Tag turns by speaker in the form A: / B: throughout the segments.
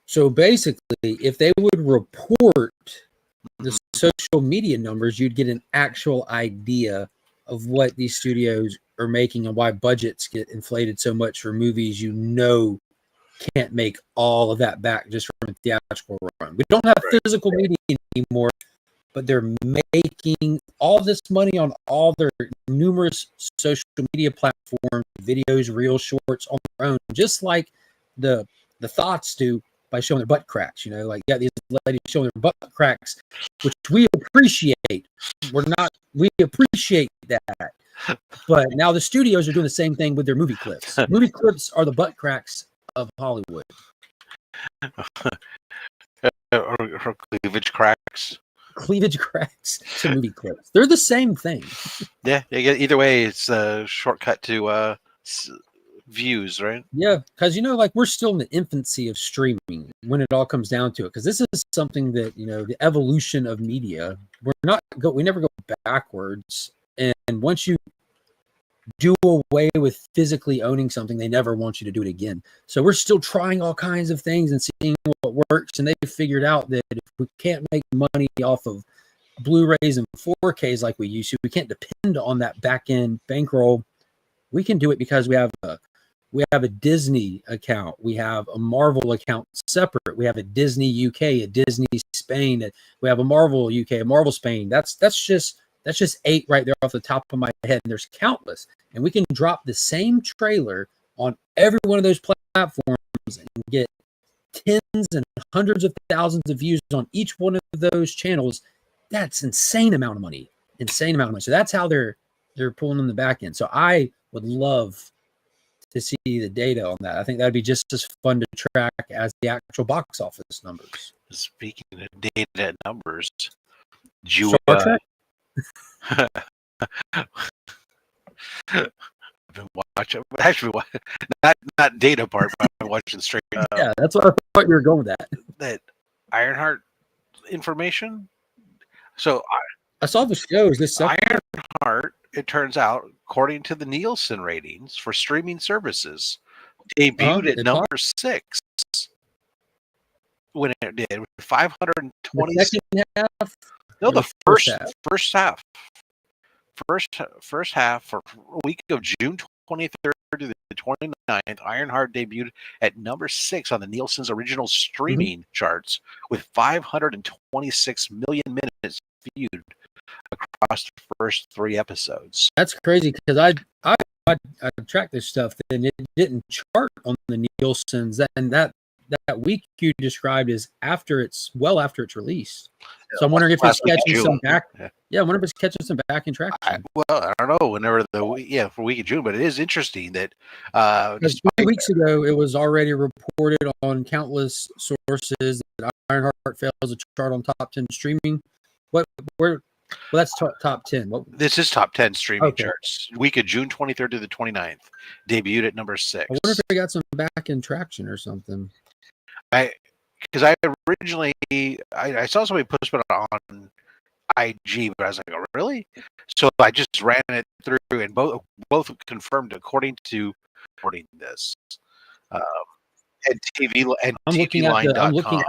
A: So basically, if they would report the social media numbers, you'd get an actual idea of what these studios are making and why budgets get inflated so much for movies can't make all of that back just from a theatrical run. We don't have physical media anymore, but they're making all this money on all their numerous social media platforms, videos, reels, shorts on their own, just like the thoughts do by showing their butt cracks. You know, like these ladies showing their butt cracks, which we appreciate. We appreciate that. But now the studios are doing the same thing with their movie clips. Movie clips are the butt cracks of Hollywood.
B: Or cleavage cracks.
A: Cleavage cracks to movie clips. They're the same thing.
B: Yeah, either way, it's a shortcut to views, right?
A: Yeah, because like we're still in the infancy of streaming when it all comes down to it. Because this is something that the evolution of media. We never go backwards, and once you do away with physically owning something, they never want you to do it again. So we're still trying all kinds of things and seeing what works. And they've figured out that if we can't make money off of Blu-rays and 4Ks like we used to, we can't depend on that back-end bankroll. We can do it because we have a Disney account, we have a Marvel account separate, we have a Disney UK, a Disney Spain, we have a Marvel UK, a Marvel Spain. That's just 8 right there off the top of my head, and there's countless. And we can drop the same trailer on every one of those platforms and get tens and hundreds of thousands of views on each one of those channels. That's insane amount of money. So that's how they're pulling in the back end. So I would love to see the data on that. I think that'd be just as fun to track as the actual box office numbers.
B: Speaking of data numbers,
A: Star Trek?
B: I've been watching, actually, not data part, but I'm watching straight.
A: Yeah, that's what I thought you were going with that.
B: That Ironheart information. So
A: I saw the shows. This
B: Ironheart, it turns out, according to the Nielsen ratings for streaming services, debuted at number 6 when it did 520.
A: The second half.
B: No, the first half. First half for a week of June 23rd to the 29th, Ironheart debuted at number 6 on the Nielsen's original streaming charts with 526 million minutes viewed across the first 3 episodes.
A: That's crazy because I tracked this stuff and it didn't chart on the Nielsen's, and that week you described is after it's released. So I'm wondering if it's catching some back. Yeah, I wonder if it's catching some back in traction.
B: I don't know. Whenever for week of June, but it is interesting that
A: 2 weeks ago it was already reported on countless sources that Ironheart fails to chart on top 10 streaming. Well, that's top 10.
B: This is top 10 streaming charts. Week of June 23rd to the 29th, debuted at number 6.
A: I wonder if they got some back in traction or something.
B: Because I originally I saw somebody post it on IG, but I was like, oh, really? So I just ran it through, and both confirmed according to reporting this. And TV and TVLine.com.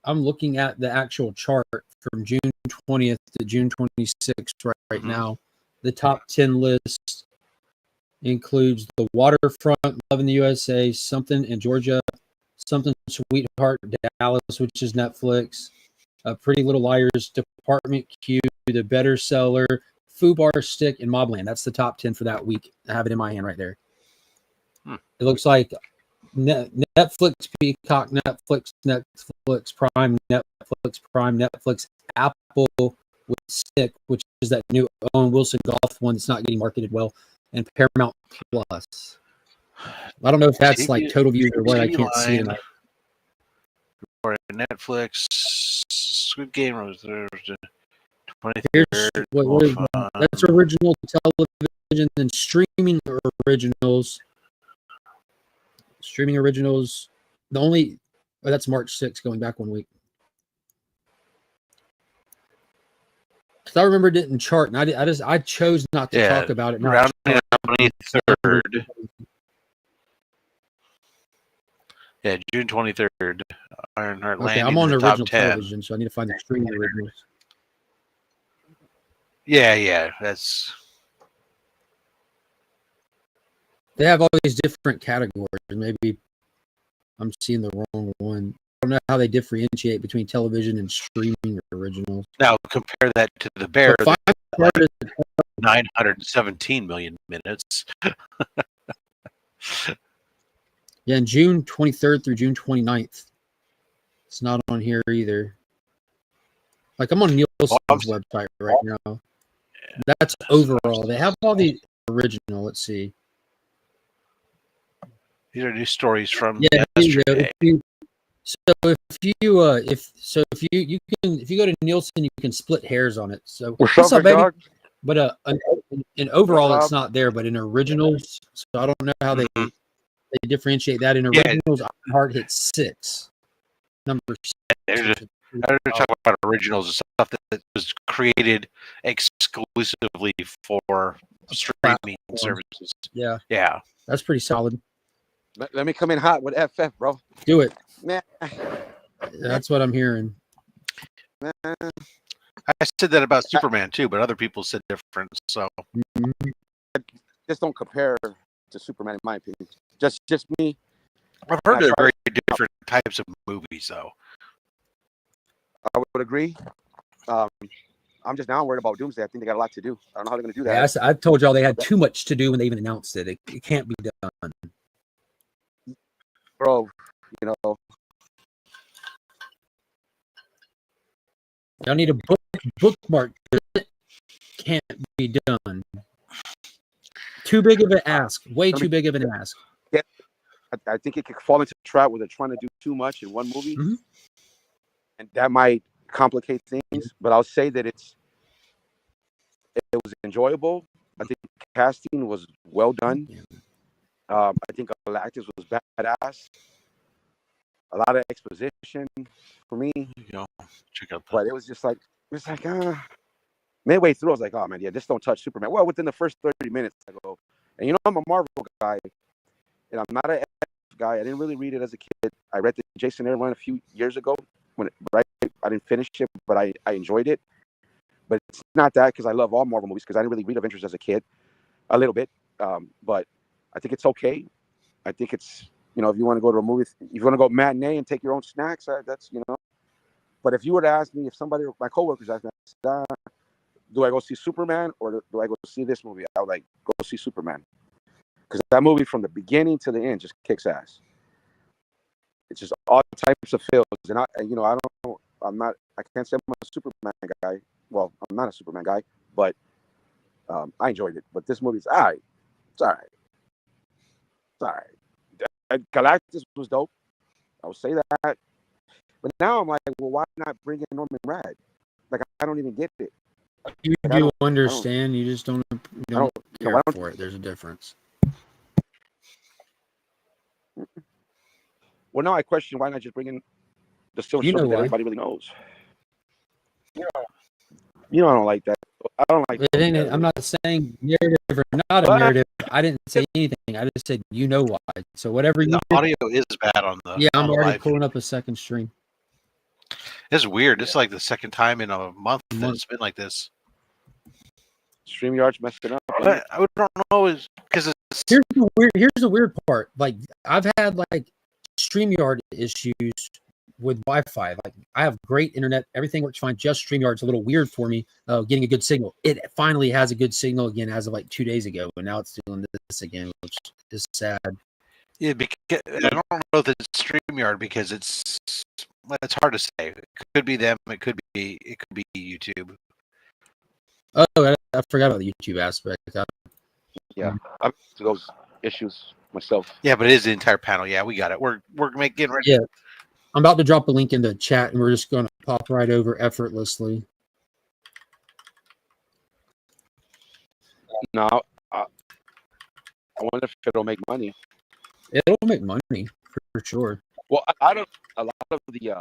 A: I'm looking at the actual chart from June 20th to June 26th right now. The top 10 list includes The Waterfront, Love in the USA, Something in Georgia, Something Sweetheart, Dallas, which is Netflix, Pretty Little Liars, Department Q, The Better Seller, Fubar Stick, and Mobland. That's the top 10 for that week. I have it in my hand right there. It looks like Netflix, Peacock, Netflix Prime, Netflix Apple with Stick, which is that new Owen Wilson golf one that's not getting marketed well, and Paramount Plus. I don't know if that's like total views or what. I can't see it.
B: Or Netflix, Squid Game was there.
A: That's original television and streaming originals. Streaming originals. That's March 6th, going back 1 week. Because I remember it didn't chart, and I chose not to talk about it.
B: Around the 23rd. Yeah, June 23rd. Ironheart
A: Okay,
B: landing
A: I'm on
B: in
A: the
B: the top
A: original
B: 10.
A: television, so I need to find the streaming originals.
B: Yeah, that's.
A: They have all these different categories. Maybe I'm seeing the wrong one. I don't know how they differentiate between television and streaming originals.
B: Now compare that to the Bear.
A: But
B: Like 917 million minutes.
A: yeah, in June 23rd through June 29th. It's not on here either. Like I'm on Nielsen's website right now. That's overall. They have all the original. Let's see.
B: These are new stories from
A: yesterday.
B: yesterday.
A: If you go to Nielsen, you can split hairs on it. So
C: what's up, baby? Dog?
A: But in overall, it's not there. But in originals, so I don't know how they differentiate that. In originals, Heart hit 6. Number 6.
B: They're talking about originals and stuff that was created exclusively for streaming services.
A: Yeah, that's pretty solid.
C: Let me come in hot with FF, bro.
A: Do it.
C: Nah.
A: That's what I'm hearing.
B: I said that about Superman too, but other people said different. So
C: just don't compare to Superman, in my opinion. Just me.
B: I've heard they're very different types of movies, though.
C: I would agree. I'm just now worried about Doomsday. I think they got a lot to do. I don't know how they're going to do that.
A: Yeah, I told y'all they had too much to do when they even announced it. It can't be done.
C: Bro, you know.
A: Y'all need a bookmark. It can't be done. Too big of an ask. Way too big of an ask.
C: Yeah, I think it could fall into a trap where they're trying to do too much in one movie.
A: Mm-hmm.
C: And that might complicate things. But I'll say that it was enjoyable. I think casting was well done. I think Galactus was badass. A lot of exposition for me.
B: Check out
C: but it was just like midway through, I was like, oh man, yeah, this don't touch Superman. Well, within the first 30 minutes, I go, and I'm a Marvel guy, and I'm not an F guy. I didn't really read it as a kid. I read the Jason Aaron run a few years ago I didn't finish it, but I enjoyed it. But it's not that because I love all Marvel movies because I didn't really read Avengers as a kid, a little bit. But I think it's okay. I think it's, if you want to go to a movie, if you want to go matinee and take your own snacks, that's, But if you were to ask me, if somebody, my coworkers asked me, do I go see Superman or do I go see this movie? I would go see Superman. Because that movie from the beginning to the end just kicks ass. It's just all types of feels. And I can't say I'm a Superman guy. Well, I'm not a Superman guy, but I enjoyed it. But this movie's all right. It's all right. It's all right. Galactus was dope. I will say that. But now I'm like, well, why not bring in Norman Rad? Like, I don't even get it.
A: You do understand. You just don't care for it. There's a difference.
C: Well, now I question why not just bring in the Silver Surfer that everybody really knows. I don't like that. I don't like that.
A: I'm not saying narrative or not a narrative. I didn't say anything. I just said why. So whatever
B: the audio is bad on the.
A: Yeah, I'm already pulling up a second stream.
B: It's weird. It's like the second time in a month that it's been like this.
C: StreamYard's messing up.
B: But I don't know is because it's
A: here's the weird part. Like I've had StreamYard issues with Wi-Fi. Like I have great internet, everything works fine. Just StreamYard's a little weird for me getting a good signal. It finally has a good signal again as of 2 days ago, and now it's doing this again, which is sad.
B: Yeah, because I don't know if it's StreamYard because it's hard to say. It could be them. It could be YouTube.
A: Oh, I forgot about the YouTube aspect.
C: Yeah, I'm to those issues myself.
B: Yeah, but it is the entire panel. Yeah, we got it. We're getting ready.
A: Yeah, I'm about to drop a link in the chat, and we're just going to pop right over effortlessly.
C: No, I wonder if it'll make money.
A: It'll make money for sure.
C: Well, a lot of the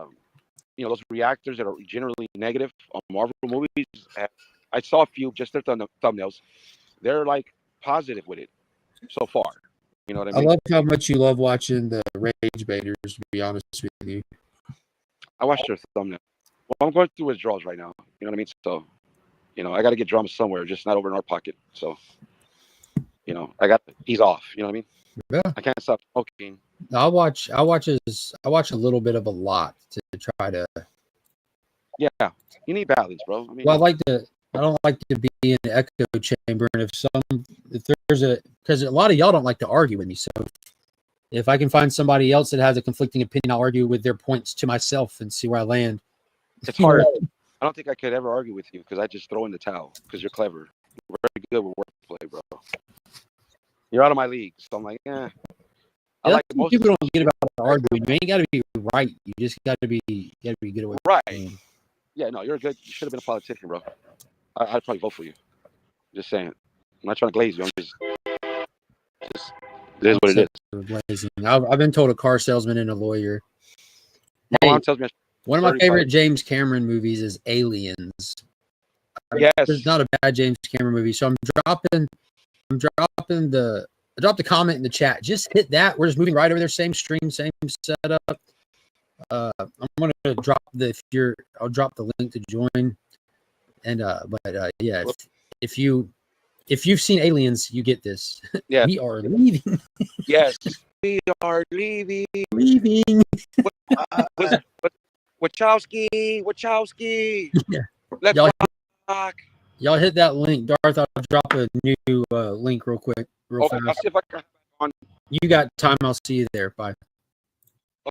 C: those reactors that are generally negative on Marvel movies. I saw a few just their thumbnails. They're positive with it so far. You know what I
A: I
C: mean?
A: love how much you love watching the Rage Baiters, to be honest with you.
C: I watched their thumbnail. Well, I'm going through withdrawals right now. You know what I mean? So, you know, I got to get drama somewhere, just not over in our pocket. So, you know, I got to ease off. You know what I mean?
A: Yeah.
C: I can't stop smoking.
A: I watch a little bit of a lot to try to.
C: Yeah, you need balance, bro. I mean,
A: Well, I don't like to be in the echo chamber, and if there's because a lot of y'all don't like to argue with me, so if I can find somebody else that has a conflicting opinion, I'll argue with their points to myself and see where I land.
C: it's hard. I don't think I could ever argue with you because I just throw in the towel because you're clever. You're very good with wordplay, bro. You're out of my league, so I'm like, yeah. I like most
A: people don't get about arguing. You ain't got to be right. You just got to be good at what
C: right.
A: you're doing.
C: Yeah, no, you're good. You should have been a politician, bro. I'd probably vote for you. Just saying. I'm not trying to glaze you. I'm just it is what it is.
A: I've been told a car salesman and a lawyer.
C: My mom tells me
A: One of my favorite James Cameron movies is Aliens.
C: Yes.
A: There's not a bad James Cameron movie. So I dropped a comment in the chat. Just hit that. We're just moving right over there. Same stream, same setup. I'm gonna I'll drop the link to join. And yeah, if you've seen Aliens, you get this.
C: Yeah.
A: We are leaving.
C: Yes, we are leaving. Wachowski.
A: Yeah.
C: Let's rock.
A: Y'all hit that link. Darth, I'll drop a new link real quick.
C: Okay,
A: Fast.
C: I'll see if I can.
A: You got time. I'll see you there. Bye.